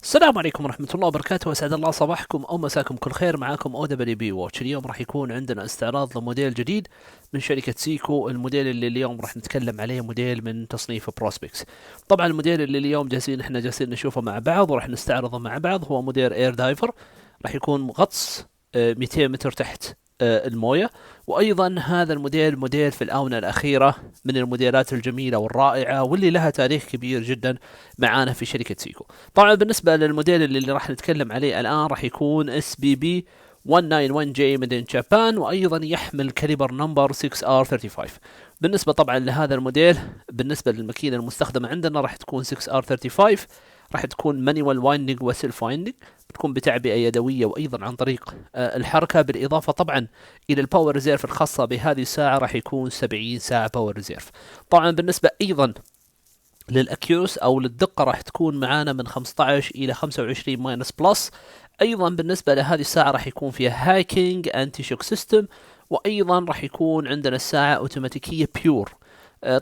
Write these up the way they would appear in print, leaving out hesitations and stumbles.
السلام عليكم ورحمة الله وبركاته، وأسعد الله صباحكم أو مساكم كل خير. معاكم أو دبليو بي واتش. اليوم راح يكون عندنا استعراض لموديل جديد من شركة سيكو. الموديل اللي اليوم راح نتكلم عليه موديل من تصنيف بروسبكس. طبعا الموديل اللي اليوم احنا جالسين نشوفه مع بعض وراح نستعرضه مع بعض هو موديل اير دايفر. راح يكون غطس 200 متر تحت المويه. وايضا هذا الموديل موديل في الاونه الاخيره من الموديلات الجميله والرائعه واللي لها تاريخ كبير جدا معانا في شركه سيكو. طبعا بالنسبه للموديل اللي راح نتكلم عليه الان راح يكون اس بي بي 191J made in Japan، وايضا يحمل كاليبر نمبر 6R35. بالنسبه طبعا لهذا الموديل، بالنسبه للماكينه المستخدمه عندنا راح تكون 6R35. راح تكون مانيوال وايندنج وسيلف وايندنج، بتكون بتعبئه يدويه وايضا عن طريق الحركه. بالاضافه طبعا الى الباور ريزيرف الخاصه بهذه الساعه راح يكون 70 ساعه باور ريزيرف. طبعا بالنسبه ايضا للاكيوس او للدقه راح تكون معانا من 15 الى 25 ماينس بلس. ايضا بالنسبه لهذه الساعه راح يكون فيها هاكينج انتي شوك سيستم، وايضا راح يكون عندنا الساعه اوتوماتيكيه بيور.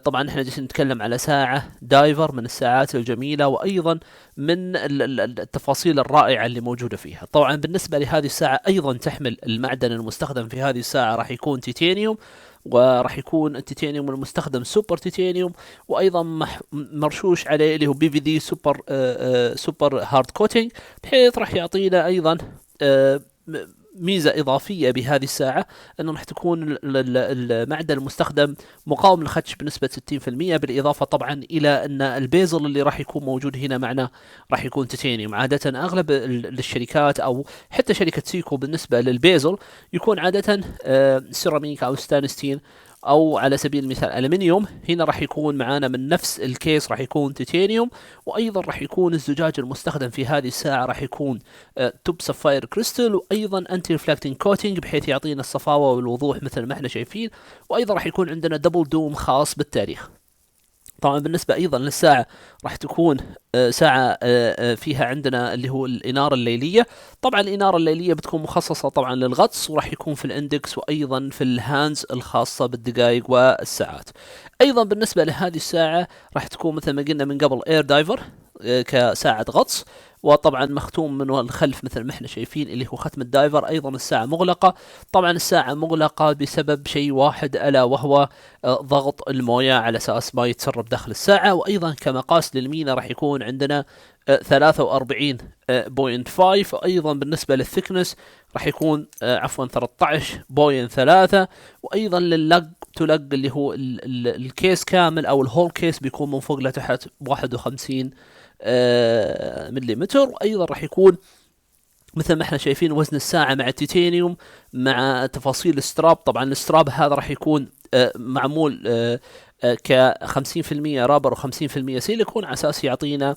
طبعا احنا جالسين نتكلم على ساعة دايفر من الساعات الجميلة، وايضا من التفاصيل الرائعة اللي موجودة فيها. طبعا بالنسبة لهذه الساعة ايضا تحمل المعدن المستخدم في هذه الساعة راح يكون تيتانيوم، وراح يكون التيتانيوم المستخدم سوبر تيتانيوم، وايضا مرشوش عليه اللي هو بي في دي سوبر سوبر هارد كوتينج، بحيث راح يعطينا ايضا ميزة إضافية بهذه الساعة أنه راح تكون المعدن المستخدم مقاوم للخدش بنسبة 60%. بالإضافة طبعا إلى أن البيزل اللي راح يكون موجود هنا معنا راح يكون تيتانيوم. عادة أغلب الشركات أو حتى شركة سيكو بالنسبة للبيزل يكون عادة سيراميك أو ستانستين او على سبيل المثال الومنيوم. هنا راح يكون معانا من نفس الكيس راح يكون تيتانيوم، وايضا راح يكون الزجاج المستخدم في هذه الساعه راح يكون توب سفاير كريستال، وايضا انتي ريفلكتنج كوتنج بحيث يعطينا الصفاوه والوضوح مثل ما احنا شايفين. وايضا راح يكون عندنا دبل دوم خاص بالتاريخ. طبعا بالنسبة أيضا للساعة راح تكون ساعة فيها عندنا اللي هو الإنارة الليلية. طبعا الإنارة الليلية بتكون مخصصة طبعا للغطس، وراح يكون في الإندكس وأيضا في الهاندز الخاصة بالدقائق والساعات. أيضا بالنسبة لهذه الساعة راح تكون مثل ما قلنا من قبل اير دايفر كساعة غطس، وطبعا مختوم من الخلف مثل ما احنا شايفين اللي هو ختم الدايفر. ايضا الساعة مغلقة. طبعا الساعة مغلقة بسبب شيء واحد الا وهو ضغط الموية على اساس ما يتسرب داخل الساعة. وايضا كمقاس للمينا راح يكون عندنا 43.5. وايضا بالنسبة للثكنس راح يكون عفوا 13.3. وايضا لللق تلق اللي هو الكيس كامل او الهول كيس بيكون من فوق لتحت 51 مليمتر. وايضا راح يكون مثل ما احنا شايفين وزن الساعة مع التيتانيوم مع تفاصيل الستراب. طبعا الستراب هذا راح يكون معمول ك 50% رابر و50% سيليكون على اساس يعطينا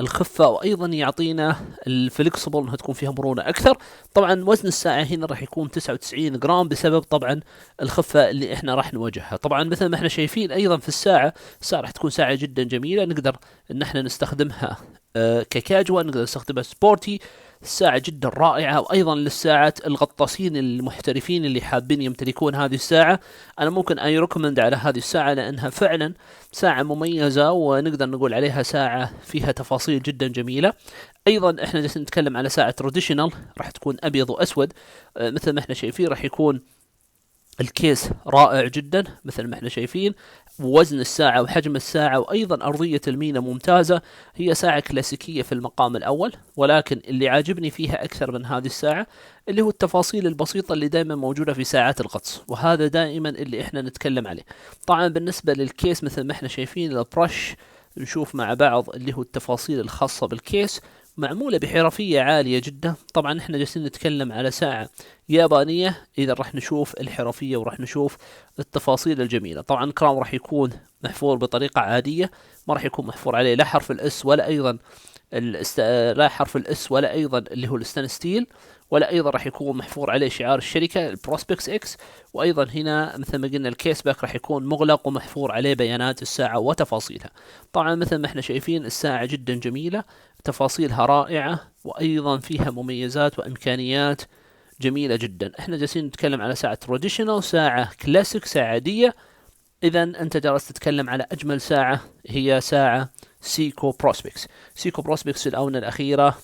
الخفه، وايضا يعطينا الفلكسبل انها تكون فيها مرونه اكثر. طبعا وزن الساعه هنا راح يكون 99 جرام بسبب طبعا الخفه اللي احنا راح نواجهها. طبعا مثل ما احنا شايفين ايضا في الساعه راح تكون ساعه جدا جميله، نقدر ان احنا نستخدمها ككاجوال، نقدر نستخدمها سبورتي. الساعة جدا رائعة. وأيضا للساعات الغطاسين المحترفين اللي حابين يمتلكون هذه الساعة، أنا ممكن أي ريكومند على هذه الساعة لأنها فعلا ساعة مميزة، ونقدر نقول عليها ساعة فيها تفاصيل جدا جميلة. أيضا إحنا جالسين نتكلم على ساعة تراديشنال راح تكون أبيض وأسود مثل ما إحنا شايفين. راح يكون الكيس رائع جدا مثل ما احنا شايفين، وزن الساعة وحجم الساعة وأيضا أرضية المينا ممتازة. هي ساعة كلاسيكية في المقام الأول، ولكن اللي عاجبني فيها أكثر من هذه الساعة اللي هو التفاصيل البسيطة اللي دائما موجودة في ساعات الغطس، وهذا دائما اللي احنا نتكلم عليه. طبعا بالنسبة للكيس مثل ما احنا شايفين البرش، نشوف مع بعض اللي هو التفاصيل الخاصة بالكيس معمولة بحرفية عالية جدا. طبعا احنا جالسين نتكلم على ساعة يابانية، اذا راح نشوف الحرفية وراح نشوف التفاصيل الجميلة. طبعا الكرام راح يكون محفور بطريقة عادية، ما راح يكون محفور عليه لا حرف الاس ولا ايضا لا حرف الاس ولا ايضا اللي هو الستان ستيل، ولا ايضا راح يكون محفور عليه شعار الشركة البروسبكس اكس. وايضا هنا مثل ما قلنا الكيس باك راح يكون مغلق ومحفور عليه بيانات الساعة وتفاصيلها. طبعا مثل ما احنا شايفين الساعة جدا جميلة، تفاصيلها رائعة، وايضا فيها مميزات وامكانيات جميلة جدا. احنا جالسين نتكلم على ساعة تراديشنال، ساعة كلاسيك، ساعة عادية. إذا أنت جالس تتكلم على أجمل ساعة، هي ساعة سيكو بروسبكس. سيكو بروسبكس في الآونة الأخيرة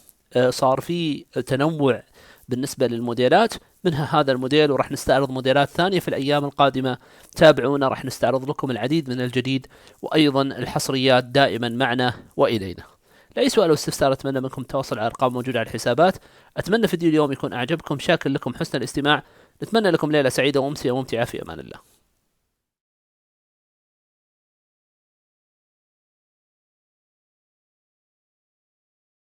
صار في تنوع بالنسبة للموديلات، منها هذا الموديل، وراح نستعرض موديلات ثانية في الأيام القادمة. تابعونا، راح نستعرض لكم العديد من الجديد، وأيضا الحصريات دائما معنا وإلينا. لأي سؤال أو استفسار أتمنى منكم التواصل على الأرقام موجودة على الحسابات. أتمنى فيديو اليوم يكون أعجبكم، شاكر لكم حسن الاستماع، نتمنى لكم ليلة سعيدة وأمسية ممتعة في أمان الله.